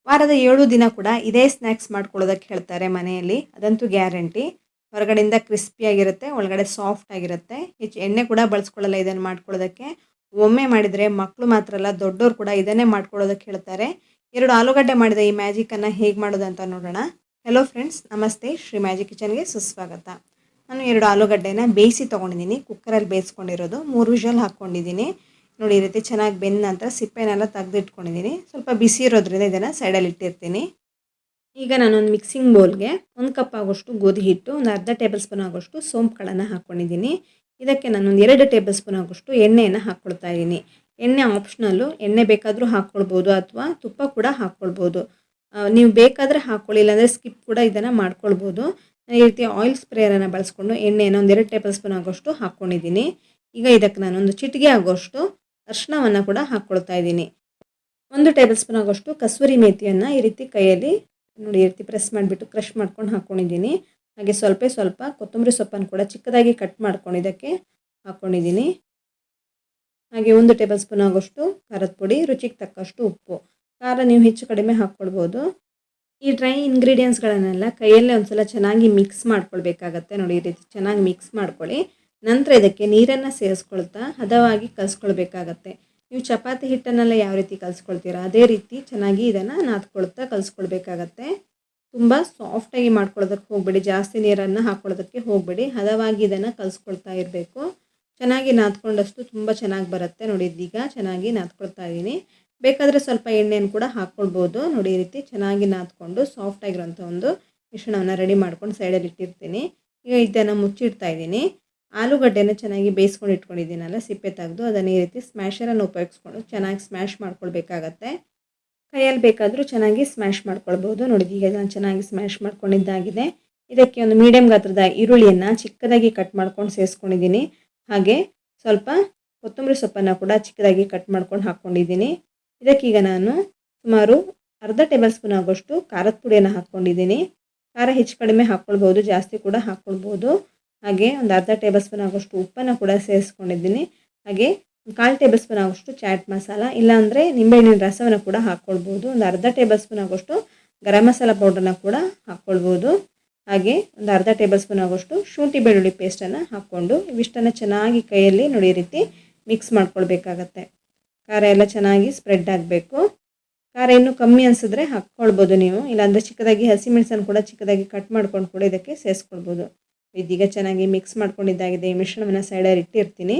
ವಾರದ 7 ದಿನ ಕೂಡ ಇದೇ ಸ್ನ್ಯಾಕ್ಸ್ ಮಾಡ್ಕೊಳ್ಳೋದಕ್ಕೆ ಹೇಳ್ತಾರೆ ಮನೆಯಲ್ಲಿ. ಅದಂತೂ ಗ್ಯಾರಂಟಿ. ಹೊರಗಡೆಯಿಂದ ಕ್ರಿಸ್ಪಿಯಾಗಿರುತ್ತೆ, ಒಳಗಡೆ ಸಾಫ್ಟ್ ಆಗಿರುತ್ತೆ. ಹೆಚ್ಚು ಎಣ್ಣೆ ಕೂಡ ಬಳಸ್ಕೊಳ್ಳಲ್ಲ ಇದನ್ನು ಮಾಡ್ಕೊಳ್ಳೋದಕ್ಕೆ. ಒಮ್ಮೆ ಮಾಡಿದರೆ ಮಕ್ಕಳು ಮಾತ್ರ ಅಲ್ಲ, ದೊಡ್ಡೋರು ಕೂಡ ಇದನ್ನೇ ಮಾಡ್ಕೊಳ್ಳೋದಕ್ಕೆ ಹೇಳ್ತಾರೆ. 2 ಆಲೂಗಡ್ಡೆ ಮಾಡಿದ ಈ ಮ್ಯಾಜಿಕನ್ನು ಹೇಗೆ ಮಾಡೋದು ಅಂತ ನೋಡೋಣ. ಹೆಲೋ ಫ್ರೆಂಡ್ಸ್, ನಮಸ್ತೆ. ಶ್ರೀ ಮ್ಯಾಜಿಕ್ ಕಿಚನ್ಗೆ ಸುಸ್ವಾಗತ. ನಾನು 2 ಆಲೂಗಡ್ಡೆನ ಬೇಯಿಸಿ ತೊಗೊಂಡಿದ್ದೀನಿ. ಕುಕ್ಕರಲ್ಲಿ ಬೇಯಿಸ್ಕೊಂಡಿರೋದು. 3 ವಿಷಲ್ ಹಾಕ್ಕೊಂಡಿದ್ದೀನಿ. ನೋಡಿ, ಈ ರೀತಿ ಚೆನ್ನಾಗಿ ಬೆಂದ ನಂತರ ಸಿಪ್ಪೆನೆಲ್ಲ ತೆಗೆದಿಟ್ಕೊಂಡಿದ್ದೀನಿ. ಸ್ವಲ್ಪ ಬಿಸಿ ಇರೋದ್ರಿಂದ ಇದನ್ನು ಸೈಡಲ್ಲಿ ಇಟ್ಟಿರ್ತೀನಿ. ಈಗ ನಾನೊಂದು ಮಿಕ್ಸಿಂಗ್ ಬೌಲ್ಗೆ 1 ಕಪ್ ಆಗೋಷ್ಟು ಗೋಧಿ ಹಿಟ್ಟು, ಒಂದು ಅರ್ಧ ಟೇಬಲ್ ಸ್ಪೂನ್ ಆಗೋಷ್ಟು ಸೋಂಪು ಕಾಳನ್ನು ಹಾಕ್ಕೊಂಡಿದ್ದೀನಿ. ಇದಕ್ಕೆ ನಾನೊಂದು 2 ಟೇಬಲ್ ಸ್ಪೂನ್ ಆಗೋಷ್ಟು ಎಣ್ಣೆಯನ್ನು ಹಾಕ್ಕೊಳ್ತಾ ಇದ್ದೀನಿ. ಎಣ್ಣೆ ಆಪ್ಷನಲ್ಲು, ಎಣ್ಣೆ ಬೇಕಾದರೂ ಹಾಕ್ಕೊಳ್ಬೋದು ಅಥವಾ ತುಪ್ಪ ಕೂಡ ಹಾಕ್ಕೊಳ್ಬೋದು. ನೀವು ಬೇಕಾದರೆ ಹಾಕ್ಕೊಳ್ಳಿ, ಇಲ್ಲಾಂದರೆ ಸ್ಕಿಪ್ ಕೂಡ ಇದನ್ನು ಮಾಡ್ಕೊಳ್ಬೋದು. ಈ ರೀತಿ ಆಯಿಲ್ ಸ್ಪ್ರೇಯರನ್ನು ಬಳಸ್ಕೊಂಡು ಎಣ್ಣೆಯನ್ನು ಒಂದು 2 ಟೇಬಲ್ ಸ್ಪೂನ್ ಆಗೋಷ್ಟು ಹಾಕ್ಕೊಂಡಿದ್ದೀನಿ. ಈಗ ಇದಕ್ಕೆ ನಾನೊಂದು ಚಿಟಿಕೆ ಆಗೋಷ್ಟು ಅರಿಶಿಣವನ್ನು ಕೂಡ ಹಾಕ್ಕೊಳ್ತಾ ಇದ್ದೀನಿ. 1 ಟೇಬಲ್ ಸ್ಪೂನ್ ಆಗೋಷ್ಟು ಕಸೂರಿ ಮೇಥಿಯನ್ನು ಈ ರೀತಿ ಕೈಯಲ್ಲಿ ನೋಡಿ ಈ ರೀತಿ ಪ್ರೆಸ್ ಮಾಡಿಬಿಟ್ಟು ಕ್ರಷ್ ಮಾಡ್ಕೊಂಡು ಹಾಕ್ಕೊಂಡಿದ್ದೀನಿ. ಹಾಗೆ ಸ್ವಲ್ಪ ಕೊತ್ತಂಬರಿ ಸೊಪ್ಪನ್ನು ಕೂಡ ಚಿಕ್ಕದಾಗಿ ಕಟ್ ಮಾಡ್ಕೊಂಡು ಇದಕ್ಕೆ ಹಾಕ್ಕೊಂಡಿದ್ದೀನಿ. ಹಾಗೆ 1 ಟೇಬಲ್ ಸ್ಪೂನ್ ಆಗೋಷ್ಟು ಖಾರದ ಪುಡಿ, ರುಚಿಗೆ ತಕ್ಕಷ್ಟು ಉಪ್ಪು. ಖಾರ ನೀವು ಹೆಚ್ಚು ಕಡಿಮೆ ಹಾಕ್ಕೊಳ್ಬೋದು. ಈ ಡ್ರೈ ಇಂಗ್ರೀಡಿಯೆಂಟ್ಸ್ಗಳನ್ನೆಲ್ಲ ಕೈಯಲ್ಲೇ ಒಂದ್ಸಲ ಚೆನ್ನಾಗಿ ಮಿಕ್ಸ್ ಮಾಡ್ಕೊಳ್ಬೇಕಾಗತ್ತೆ. ನೋಡಿ, ಈ ರೀತಿ ಚೆನ್ನಾಗಿ ಮಿಕ್ಸ್ ಮಾಡ್ಕೊಳ್ಳಿ. ನಂತರ ಇದಕ್ಕೆ ನೀರನ್ನು ಸೇರಿಸ್ಕೊಳ್ತಾ ಹದವಾಗಿ ಕಲಿಸ್ಕೊಳ್ಬೇಕಾಗತ್ತೆ. ನೀವು ಚಪಾತಿ ಹಿಟ್ಟನ್ನೆಲ್ಲ ಯಾವ ರೀತಿ ಕಲಿಸ್ಕೊಳ್ತೀರಾ ಅದೇ ರೀತಿ ಚೆನ್ನಾಗಿ ಇದನ್ನು ನಾದ್ಕೊಳ್ತಾ ಕಲಿಸ್ಕೊಳ್ಬೇಕಾಗತ್ತೆ. ತುಂಬ ಸಾಫ್ಟಾಗಿ ಮಾಡ್ಕೊಳ್ಳೋದಕ್ಕೆ ಹೋಗಬೇಡಿ, ಜಾಸ್ತಿ ನೀರನ್ನು ಹಾಕ್ಕೊಳ್ಳೋದಕ್ಕೆ ಹೋಗಬೇಡಿ. ಹದವಾಗಿ ಇದನ್ನು ಕಲಿಸ್ಕೊಳ್ತಾ ಇರಬೇಕು. ಚೆನ್ನಾಗಿ ನಾದ್ಕೊಂಡಷ್ಟು ತುಂಬ ಚೆನ್ನಾಗಿ ಬರುತ್ತೆ. ನೋಡಿ, ಇದೀಗ ಚೆನ್ನಾಗಿ ನಾದ್ಕೊಳ್ತಾ ಇದ್ದೀನಿ. ಬೇಕಾದರೆ ಸ್ವಲ್ಪ ಎಣ್ಣೆಯನ್ನು ಕೂಡ ಹಾಕ್ಕೊಳ್ಬೋದು. ನೋಡಿ, ಈ ರೀತಿ ಚೆನ್ನಾಗಿ ನಾದ್ಕೊಂಡು ಸಾಫ್ಟಾಗಿರೋಂಥ ಒಂದು ಮಿಶ್ರಣವನ್ನು ರೆಡಿ ಮಾಡ್ಕೊಂಡು ಸೈಡಲ್ಲಿ ಇಟ್ಟಿರ್ತೀನಿ. ಈಗ ಇದನ್ನು ಮುಚ್ಚಿಡ್ತಾ ಇದ್ದೀನಿ. ಆಲೂಗಡ್ಡೆನ ಚೆನ್ನಾಗಿ ಬೇಯಿಸ್ಕೊಂಡು ಇಟ್ಕೊಂಡಿದ್ದೀನಲ್ಲ, ಸಿಪ್ಪೆ ತೆಗೆದು ಅದನ್ನು ಈ ರೀತಿ ಸ್ಮ್ಯಾಶರನ್ನು ಉಪಯೋಗಿಸ್ಕೊಂಡು ಚೆನ್ನಾಗಿ ಸ್ಮ್ಯಾಶ್ ಮಾಡ್ಕೊಳ್ಬೇಕಾಗತ್ತೆ. ಕೈಯಲ್ಲಿ ಬೇಕಾದರೂ ಚೆನ್ನಾಗಿ ಸ್ಮ್ಯಾಶ್ ಮಾಡ್ಕೊಳ್ಬೋದು. ನೋಡಿ, ಈಗ ನಾನು ಚೆನ್ನಾಗಿ ಸ್ಮ್ಯಾಶ್ ಮಾಡ್ಕೊಂಡಿದ್ದಾಗಿದೆ. ಇದಕ್ಕೆ ಒಂದು ಮೀಡಿಯಮ್ ಗಾತ್ರದ ಈರುಳ್ಳಿಯನ್ನು ಚಿಕ್ಕದಾಗಿ ಕಟ್ ಮಾಡ್ಕೊಂಡು ಸೇರಿಸ್ಕೊಂಡಿದ್ದೀನಿ. ಹಾಗೆ ಸ್ವಲ್ಪ ಕೊತ್ತಂಬರಿ ಸೊಪ್ಪನ್ನು ಕೂಡ ಚಿಕ್ಕದಾಗಿ ಕಟ್ ಮಾಡ್ಕೊಂಡು ಹಾಕ್ಕೊಂಡಿದ್ದೀನಿ. ಇದಕ್ಕೀಗ ನಾನು ಸುಮಾರು ಅರ್ಧ ಟೇಬಲ್ ಸ್ಪೂನ್ ಆಗೋಷ್ಟು ಖಾರದ ಪುಡಿಯನ್ನು ಹಾಕ್ಕೊಂಡಿದ್ದೀನಿ. ಖಾರ ಹೆಚ್ಚು ಕಡಿಮೆ ಹಾಕ್ಕೊಳ್ಬೋದು, ಜಾಸ್ತಿ ಕೂಡ ಹಾಕ್ಕೊಳ್ಬೋದು. ಹಾಗೆ ಒಂದು ಅರ್ಧ ಟೇಬಲ್ ಸ್ಪೂನ್ ಆಗೋಷ್ಟು ಉಪ್ಪನ್ನು ಕೂಡ ಸೇರಿಸ್ಕೊಂಡಿದ್ದೀನಿ. ಹಾಗೆ 1/4 ಟೇಬಲ್ ಸ್ಪೂನ್ ಆಗೋಷ್ಟು ಚಾಟ್ ಮಸಾಲ, ಇಲ್ಲಾಂದರೆ ನಿಂಬೆಹಣ್ಣಿನ ರಸವನ್ನು ಕೂಡ ಹಾಕ್ಕೊಳ್ಬೋದು. ಒಂದು ಅರ್ಧ ಟೇಬಲ್ ಸ್ಪೂನ್ ಆಗೋಷ್ಟು ಗರಂ ಮಸಾಲ ಪೌಡ್ರನ್ನ ಕೂಡ ಹಾಕ್ಕೊಳ್ಬೋದು. ಹಾಗೆ ಒಂದು ಅರ್ಧ ಟೇಬಲ್ ಸ್ಪೂನ್ ಆಗೋಷ್ಟು ಶುಂಠಿ ಬೆಳ್ಳುಳ್ಳಿ ಪೇಸ್ಟನ್ನು ಹಾಕ್ಕೊಂಡು ಇವಿಷ್ಟನ್ನು ಚೆನ್ನಾಗಿ ಕೈಯಲ್ಲಿ ನೋಡಿ ಈ ರೀತಿ ಮಿಕ್ಸ್ ಮಾಡ್ಕೊಳ್ಬೇಕಾಗತ್ತೆ. ಖಾರ ಎಲ್ಲ ಚೆನ್ನಾಗಿ ಸ್ಪ್ರೆಡ್ ಆಗಬೇಕು. ಖಾರ ಇನ್ನೂ ಕಮ್ಮಿ ಅನಿಸಿದ್ರೆ ಹಾಕ್ಕೊಳ್ಬೋದು ನೀವು, ಇಲ್ಲಾಂದರೆ ಚಿಕ್ಕದಾಗಿ ಹಸಿಮೆಣಸನ್ನು ಕೂಡ ಚಿಕ್ಕದಾಗಿ ಕಟ್ ಮಾಡ್ಕೊಂಡು ಕೂಡ ಇದಕ್ಕೆ ಸೇರಿಸ್ಕೊಳ್ಬೋದು. ಇದೀಗ ಚೆನ್ನಾಗಿ ಮಿಕ್ಸ್ ಮಾಡ್ಕೊಂಡಿದ್ದಾಗಿದೆ. ಈ ಮಿಶ್ರಣವನ್ನು ಸೈಡಲ್ಲಿ ಇಟ್ಟಿರ್ತೀನಿ.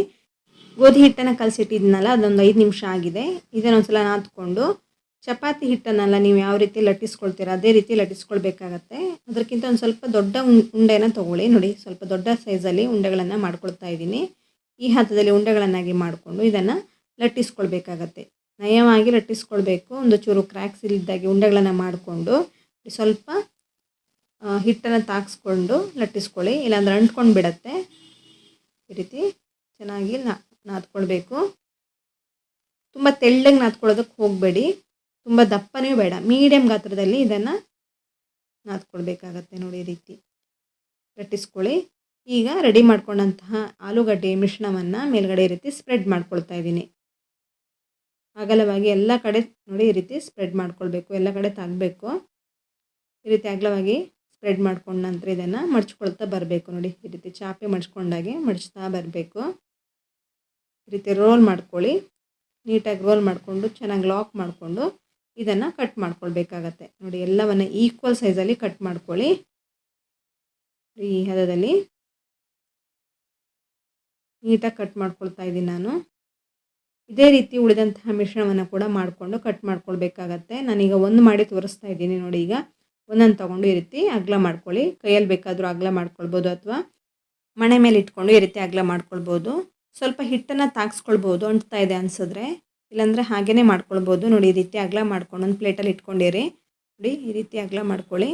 ಗೋಧಿ ಹಿಟ್ಟನ್ನು ಕಲಸಿಟ್ಟಿದ್ನಲ್ಲ, ಅದೊಂದು 5 ನಿಮಿಷ ಆಗಿದೆ. ಇದನ್ನೊಂದ್ಸಲ ನಾದ್ಕೊಂಡು ಚಪಾತಿ ಹಿಟ್ಟನ್ನೆಲ್ಲ ನೀವು ಯಾವ ರೀತಿ ಲಟ್ಟಿಸ್ಕೊಳ್ತೀರಾ ಅದೇ ರೀತಿ ಲಟ್ಟಿಸ್ಕೊಳ್ಬೇಕಾಗತ್ತೆ. ಅದಕ್ಕಿಂತ ಒಂದು ಸ್ವಲ್ಪ ದೊಡ್ಡ ಉಂಡೆನ ತೊಗೊಳ್ಳಿ. ನೋಡಿ, ಸ್ವಲ್ಪ ದೊಡ್ಡ ಸೈಜಲ್ಲಿ ಉಂಡೆಗಳನ್ನು ಮಾಡ್ಕೊಳ್ತಾ ಇದ್ದೀನಿ. ಈ ಹಂತದಲ್ಲಿ ಉಂಡೆಗಳನ್ನಾಗಿ ಮಾಡಿಕೊಂಡು ಇದನ್ನು ಲಟ್ಟಿಸ್ಕೊಳ್ಬೇಕಾಗತ್ತೆ. ನಯವಾಗಿ ಲಟ್ಟಿಸ್ಕೊಳ್ಬೇಕು. ಒಂದು ಚೂರು ಕ್ರ್ಯಾಕ್ಸ್ ಇಲ್ಲದಾಗಿ ಉಂಡೆಗಳನ್ನು ಮಾಡಿಕೊಂಡು ಸ್ವಲ್ಪ ಹಿಟ್ಟನ್ನು ತಾಗಿಸ್ಕೊಂಡು ಲಟ್ಟಿಸ್ಕೊಳ್ಳಿ, ಇಲ್ಲಾಂದ್ರೆ ಅಂಟ್ಕೊಂಡು ಬಿಡತ್ತೆ. ಈ ರೀತಿ ಚೆನ್ನಾಗಿ ನಾದ್ಕೊಳ್ಬೇಕು. ತುಂಬ ತೆಳ್ಳಗೆ ನಾದ್ಕೊಳ್ಳೋದಕ್ಕೆ ಹೋಗಬೇಡಿ, ತುಂಬ ದಪ್ಪನೇ ಬೇಡ, ಮೀಡಿಯಮ್ ಗಾತ್ರದಲ್ಲಿ ಇದನ್ನು ನಾದ್ಕೊಳ್ಬೇಕಾಗತ್ತೆ. ನೋಡಿ, ಈ ರೀತಿ ಲಟ್ಟಿಸ್ಕೊಳ್ಳಿ. ಈಗ ರೆಡಿ ಮಾಡ್ಕೊಂಡಂತಹ ಆಲೂಗಡ್ಡೆ ಮಿಶ್ರಣವನ್ನು ಮೇಲ್ಗಡೆ ಈ ರೀತಿ ಸ್ಪ್ರೆಡ್ ಮಾಡ್ಕೊಳ್ತಾ ಇದ್ದೀನಿ. ಅಗಲವಾಗಿ ಎಲ್ಲ ಕಡೆ ನೋಡಿ ಈ ರೀತಿ ಸ್ಪ್ರೆಡ್ ಮಾಡ್ಕೊಳ್ಬೇಕು, ಎಲ್ಲ ಕಡೆ ತಾಗಬೇಕು. ಈ ರೀತಿ ಅಗಲವಾಗಿ ಸ್ಪ್ರೆಡ್ ಮಾಡ್ಕೊಂಡ ನಂತರ ಇದನ್ನು ಮಡ್ಚ್ಕೊಳ್ತಾ ಬರಬೇಕು. ನೋಡಿ, ಈ ರೀತಿ ಚಾಪೆ ಮಡ್ಚ್ಕೊಂಡಾಗೆ ಮಡ್ಚ್ತಾ ಬರಬೇಕು. ಈ ರೀತಿ ರೋಲ್ ಮಾಡ್ಕೊಳ್ಳಿ. ನೀಟಾಗಿ ರೋಲ್ ಮಾಡಿಕೊಂಡು ಚೆನ್ನಾಗಿ ಲಾಕ್ ಮಾಡಿಕೊಂಡು ಇದನ್ನು ಕಟ್ ಮಾಡ್ಕೊಳ್ಬೇಕಾಗತ್ತೆ. ನೋಡಿ, ಎಲ್ಲವನ್ನು ಈಕ್ವಲ್ ಸೈಜಲ್ಲಿ ಕಟ್ ಮಾಡ್ಕೊಳ್ಳಿ. ಈ ಹದದಲ್ಲಿ ನೀಟಾಗಿ ಕಟ್ ಮಾಡ್ಕೊಳ್ತಾ ಇದ್ದೀನಿ ನಾನು. ಇದೇ ರೀತಿ ಉಳಿದಂತಹ ಮಿಶ್ರಣವನ್ನು ಕೂಡ ಮಾಡಿಕೊಂಡು ಕಟ್ ಮಾಡ್ಕೊಳ್ಬೇಕಾಗತ್ತೆ. ನಾನೀಗ ಒಂದು ಮಾಡಿ ತೋರಿಸ್ತಾ ಇದ್ದೀನಿ. ನೋಡಿ, ಈಗ ಒಂದೊಂದು ತೊಗೊಂಡು ಈ ರೀತಿ ಅಗಲ ಮಾಡ್ಕೊಳ್ಳಿ. ಕೈಯಲ್ಲಿ ಬೇಕಾದರೂ ಅಗಲ ಮಾಡ್ಕೊಳ್ಬೋದು ಅಥವಾ ಮಣೆ ಮೇಲೆ ಇಟ್ಕೊಂಡು ಈ ರೀತಿ ಅಗಲ ಮಾಡ್ಕೊಳ್ಬೋದು. ಸ್ವಲ್ಪ ಹಿಟ್ಟನ್ನು ತಾಗಿಸ್ಕೊಳ್ಬೋದು ಅಂಟ್ತಾ ಇದೆ ಅನಿಸಿದ್ರೆ, ಇಲ್ಲಾಂದರೆ ಹಾಗೇ ಮಾಡ್ಕೊಳ್ಬೋದು. ನೋಡಿ, ಈ ರೀತಿ ಅಗಲ ಮಾಡ್ಕೊಂಡು ಒಂದು ಪ್ಲೇಟಲ್ಲಿ ಇಟ್ಕೊಂಡಿರಿ. ನೋಡಿ, ಈ ರೀತಿ ಅಗಲ ಮಾಡ್ಕೊಳ್ಳಿ.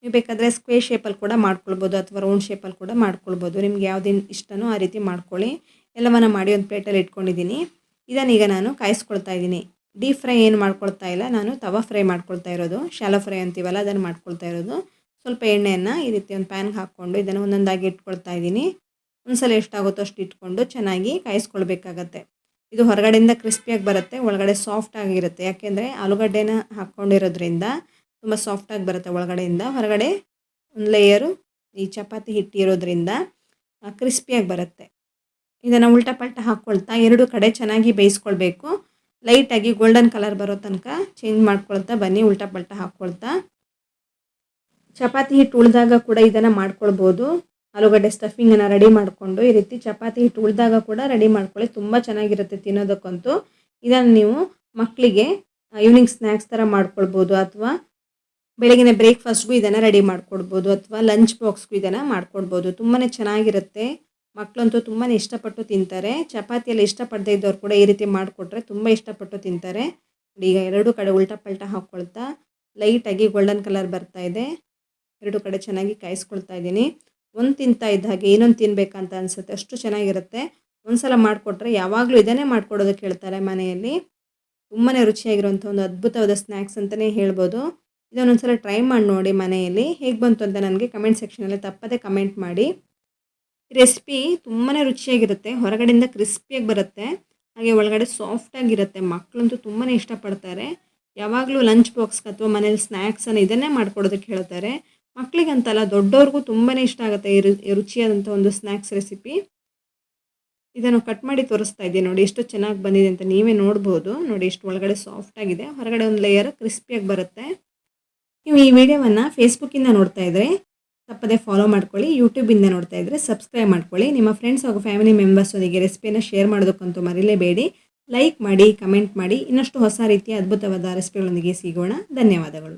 ನೀವು ಬೇಕಾದರೆ ಸ್ಕ್ವೇರ್ ಶೇಪಲ್ಲಿ ಕೂಡ ಮಾಡ್ಕೊಳ್ಬೋದು ಅಥವಾ ರೌಂಡ್ ಶೇಪಲ್ಲಿ ಕೂಡ ಮಾಡ್ಕೊಳ್ಬೋದು. ನಿಮ್ಗೆ ಯಾವ್ದು ಇಷ್ಟನೋ ಆ ರೀತಿ ಮಾಡ್ಕೊಳ್ಳಿ. ಎಲ್ಲವನ್ನು ಮಾಡಿ ಒಂದು ಪ್ಲೇಟಲ್ಲಿ ಇಟ್ಕೊಂಡಿದ್ದೀನಿ. ಇದನ್ನೀಗ ನಾನು ಕಾಯಿಸ್ಕೊಳ್ತಾ ಇದ್ದೀನಿ. ಡೀಪ್ ಫ್ರೈ ಏನು ಮಾಡ್ಕೊಳ್ತಾ ಇಲ್ಲ, ನಾನು ತವಾ ಫ್ರೈ ಮಾಡ್ಕೊಳ್ತಾ ಇರೋದು. ಶಾಲೋ ಫ್ರೈ ಅಂತೀವಲ್ಲ, ಅದನ್ನು ಮಾಡ್ಕೊಳ್ತಾ ಇರೋದು. ಸ್ವಲ್ಪ ಎಣ್ಣೆಯನ್ನು ಈ ರೀತಿ ಒಂದು ಪ್ಯಾನ್ಗೆ ಹಾಕ್ಕೊಂಡು ಇದನ್ನು ಒಂದೊಂದಾಗಿ ಇಟ್ಕೊಳ್ತಾ ಇದ್ದೀನಿ. ಒಂದು ಸಲ ಎಷ್ಟಾಗುತ್ತೋ ಅಷ್ಟು ಇಟ್ಕೊಂಡು ಚೆನ್ನಾಗಿ ಕಾಯಿಸ್ಕೊಳ್ಬೇಕಾಗತ್ತೆ. ಇದು ಹೊರಗಡೆಯಿಂದ ಕ್ರಿಸ್ಪಿಯಾಗಿ ಬರುತ್ತೆ, ಒಳಗಡೆ ಸಾಫ್ಟ್ ಆಗಿರುತ್ತೆ. ಯಾಕೆಂದರೆ ಆಲೂಗಡ್ಡೆನ ಹಾಕ್ಕೊಂಡಿರೋದ್ರಿಂದ ತುಂಬ ಸಾಫ್ಟಾಗಿ ಬರುತ್ತೆ ಒಳಗಡೆಯಿಂದ. ಹೊರಗಡೆ ಒಂದು ಲೇಯರು ಈ ಚಪಾತಿ ಹಿಟ್ಟು ಇರೋದ್ರಿಂದ ಕ್ರಿಸ್ಪಿಯಾಗಿ ಬರುತ್ತೆ. ಇದನ್ನು ಉಲ್ಟಾ ಪಲ್ಟಾ ಹಾಕ್ಕೊಳ್ತಾ 2 ಕಡೆ ಚೆನ್ನಾಗಿ ಬೇಯಿಸ್ಕೊಳ್ಬೇಕು. ಲೈಟಾಗಿ ಗೋಲ್ಡನ್ ಕಲರ್ ಬರೋ ತನಕ ಚೇಂಜ್ ಮಾಡ್ಕೊಳ್ತಾ ಬನ್ನಿ, ಉಲ್ಟಾ ಪಲ್ಟಾ ಹಾಕ್ಕೊಳ್ತಾ. ಚಪಾತಿ ಹಿಟ್ಟು ಉಳಿದಾಗ ಕೂಡ ಇದನ್ನು ಮಾಡ್ಕೊಳ್ಬೋದು. ಆಲೂಗಡ್ಡೆ ಸ್ಟಫಿಂಗನ್ನು ರೆಡಿ ಮಾಡಿಕೊಂಡು ಈ ರೀತಿ ಚಪಾತಿ ಹಿಟ್ಟು ಉಳಿದಾಗ ಕೂಡ ರೆಡಿ ಮಾಡ್ಕೊಳ್ಳಿ, ತುಂಬ ಚೆನ್ನಾಗಿರುತ್ತೆ ತಿನ್ನೋದಕ್ಕಂತೂ. ಇದನ್ನು ನೀವು ಮಕ್ಕಳಿಗೆ ಈವ್ನಿಂಗ್ ಸ್ನ್ಯಾಕ್ಸ್ ಥರ ಮಾಡ್ಕೊಳ್ಬೋದು, ಅಥವಾ ಬೆಳಗಿನ ಬ್ರೇಕ್ಫಾಸ್ಟ್ಗೂ ಇದನ್ನು ರೆಡಿ ಮಾಡ್ಕೊಡ್ಬೋದು, ಅಥವಾ ಲಂಚ್ ಬಾಕ್ಸ್ಗೂ ಇದನ್ನು ಮಾಡ್ಕೊಡ್ಬೋದು. ತುಂಬಾ ಚೆನ್ನಾಗಿರುತ್ತೆ, ಮಕ್ಕಳಂತೂ ತುಂಬಾ ಇಷ್ಟಪಟ್ಟು ತಿಂತಾರೆ. ಚಪಾತಿಯಲ್ಲಿ ಇಷ್ಟಪಡದೇ ಇದ್ದವ್ರು ಕೂಡ ಈ ರೀತಿ ಮಾಡಿಕೊಟ್ರೆ ತುಂಬ ಇಷ್ಟಪಟ್ಟು ತಿಂತಾರೆ. ಈಗ 2 ಕಡೆ ಉಲ್ಟಾ ಪಲ್ಟಾ ಹಾಕ್ಕೊಳ್ತಾ ಲೈಟಾಗಿ ಗೋಲ್ಡನ್ ಕಲರ್ ಬರ್ತಾ ಇದೆ. 2 ಕಡೆ ಚೆನ್ನಾಗಿ ಕಾಯಿಸ್ಕೊಳ್ತಾ ಇದ್ದೀನಿ. ಒಂದು ತಿಂತಾ ಇದ್ದ ಹಾಗೆ ಇನ್ನೊಂದು ತಿನ್ನಬೇಕಂತ ಅನಿಸುತ್ತೆ, ಅಷ್ಟು ಚೆನ್ನಾಗಿರುತ್ತೆ. ಒಂದು ಸಲ ಮಾಡಿಕೊಟ್ರೆ ಯಾವಾಗಲೂ ಇದನ್ನೇ ಮಾಡ್ಕೊಡೋದಕ್ಕೆ ಹೇಳ್ತಾರೆ ಮನೆಯಲ್ಲಿ. ತುಂಬಾ ರುಚಿಯಾಗಿರುವಂಥ ಒಂದು ಅದ್ಭುತವಾದ ಸ್ನ್ಯಾಕ್ಸ್ ಅಂತಲೇ ಹೇಳ್ಬೋದು. ಇದನ್ನೊಂದು ಸಲ ಟ್ರೈ ಮಾಡಿ ನೋಡಿ ಮನೆಯಲ್ಲಿ. ಹೇಗೆ ಬಂತು ಅಂತ ನನಗೆ ಕಮೆಂಟ್ ಸೆಕ್ಷನಲ್ಲಿ ತಪ್ಪದೇ ಕಮೆಂಟ್ ಮಾಡಿ. ಈ ರೆಸಿಪಿ ತುಂಬಾ ರುಚಿಯಾಗಿರುತ್ತೆ, ಹೊರಗಡೆಯಿಂದ ಕ್ರಿಸ್ಪಿಯಾಗಿ ಬರುತ್ತೆ, ಹಾಗೆ ಒಳಗಡೆ ಸಾಫ್ಟಾಗಿರುತ್ತೆ. ಮಕ್ಕಳಂತೂ ತುಂಬಾ ಇಷ್ಟಪಡ್ತಾರೆ. ಯಾವಾಗಲೂ ಲಂಚ್ ಬಾಕ್ಸ್ಗೆ ಅಥವಾ ಮನೇಲಿ ಸ್ನ್ಯಾಕ್ಸನ್ನು ಇದನ್ನೇ ಮಾಡ್ಕೊಡೋದಕ್ಕೆ ಹೇಳ್ತಾರೆ. ಮಕ್ಕಳಿಗಂತಲ್ಲ, ದೊಡ್ಡವ್ರಿಗೂ ತುಂಬಾ ಇಷ್ಟ ಆಗುತ್ತೆ ಈ ರುಚಿಯಾದಂಥ ಒಂದು ಸ್ನ್ಯಾಕ್ಸ್ ರೆಸಿಪಿ. ಇದನ್ನು ಕಟ್ ಮಾಡಿ ತೋರಿಸ್ತಾ ಇದ್ದೀನಿ ನೋಡಿ, ಎಷ್ಟು ಚೆನ್ನಾಗಿ ಬಂದಿದೆ ಅಂತ ನೀವೇ ನೋಡ್ಬೋದು. ನೋಡಿ, ಎಷ್ಟು ಒಳಗಡೆ ಸಾಫ್ಟಾಗಿದೆ, ಹೊರಗಡೆ ಒಂದು ಲೇಯರ್ ಕ್ರಿಸ್ಪಿಯಾಗಿ ಬರುತ್ತೆ. ನೀವು ಈ ವಿಡಿಯೋವನ್ನು ಫೇಸ್ಬುಕ್ಕಿಂದ ನೋಡ್ತಾ ಇದ್ದರೆ ತಪ್ಪದೆ ಫಾಲೋ ಮಾಡ್ಕೊಳ್ಳಿ, ಯೂಟ್ಯೂಬಿಂದ ನೋಡ್ತಾ ಇದ್ದರೆ ಸಬ್ಸ್ಕ್ರೈಬ್ ಮಾಡ್ಕೊಳ್ಳಿ. ನಿಮ್ಮ ಫ್ರೆಂಡ್ಸ್ ಹಾಗೂ ಫ್ಯಾಮಿಲಿ ಮೆಂಬರ್ಸೊಂದಿಗೆ ರೆಸಿಪಿಯನ್ನು ಶೇರ್ ಮಾಡೋದಕ್ಕಂತೂ ಮರಿಲೇಬೇಡಿ. ಲೈಕ್ ಮಾಡಿ, ಕಮೆಂಟ್ ಮಾಡಿ. ಇನ್ನಷ್ಟು ಹೊಸ ರೀತಿಯ ಅದ್ಭುತವಾದ ರೆಸಿಪಿಗಳೊಂದಿಗೆ ಸಿಗೋಣ. ಧನ್ಯವಾದಗಳು.